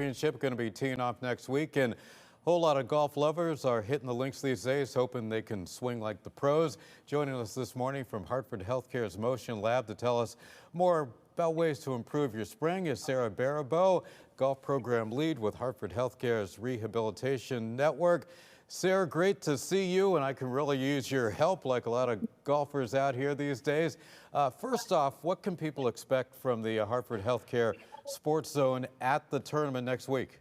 Championship going to be teeing off next week, and a whole lot of golf lovers are hitting the links these days, hoping they can swing like the pros. Joining us this morning from Hartford Healthcare's Motion Lab to tell us more about ways to improve your swing is Sarah Baribeau, golf program lead with Hartford Healthcare's Rehabilitation Network. Sarah, great to see you, and I can really use your help like a lot of golfers out here these days. First off, what can people expect from the Hartford Healthcare Sports Zone at the tournament next week?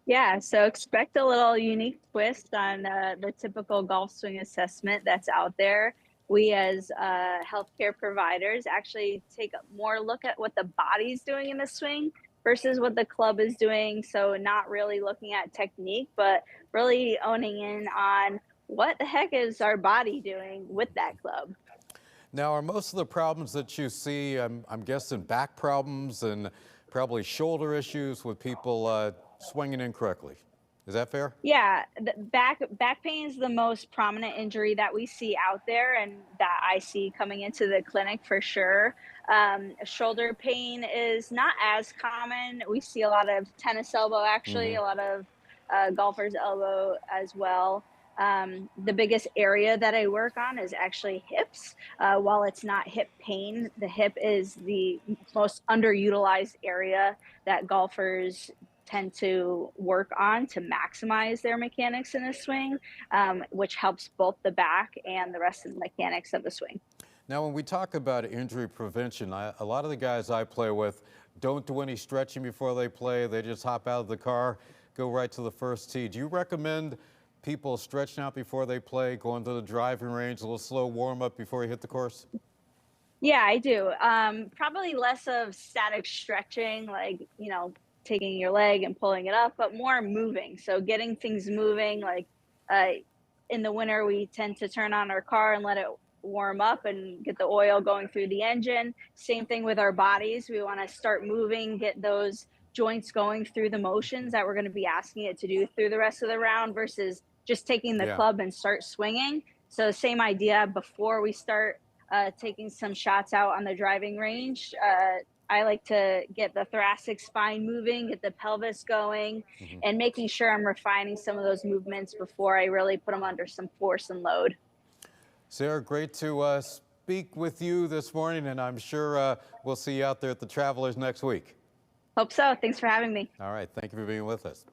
Yeah, so expect a little unique twist on the typical golf swing assessment that's out there. We, as healthcare providers, actually take a more look at what the body's doing in the swing versus what the club is doing. So, not really looking at technique, but really owning in on what the heck is our body doing with that club. Now, are most of the problems that you see, I'm guessing back problems and probably shoulder issues with people swinging incorrectly? Is that fair? Yeah, the back pain is the most prominent injury that we see out there, and that I see coming into the clinic for sure. Shoulder pain is not as common. We see a lot of tennis elbow, actually, a lot of golfers' elbow as well. The biggest area that I work on is actually hips. While it's not hip pain, the hip is the most underutilized area that golfers tend to work on to maximize their mechanics in the swing, which helps both the back and the rest of the mechanics of the swing. Now, when we talk about injury prevention, a lot of the guys I play with don't do any stretching before they play. They just hop out of the car, go right to the first tee. Do you recommend people stretching out before they play, going to the driving range, a little slow warm up before you hit the course? Yeah, I do. Probably less of static stretching, like, taking your leg and pulling it up, but more moving. So getting things moving, like uh, in the winter, we tend to turn on our car and let it warm up and get the oil going through the engine. Same thing with our bodies. We want to start moving, get those joints going through the motions that we're going to be asking it to do through the rest of the round versus just taking the Yeah. club and start swinging. So, same idea before we start taking some shots out on the driving range. I like to get the thoracic spine moving, get the pelvis going, and making sure I'm refining some of those movements before I really put them under some force and load. Sarah, great to speak with you this morning, and I'm sure we'll see you out there at the Travelers next week. Hope so. Thanks for having me. All right, thank you for being with us.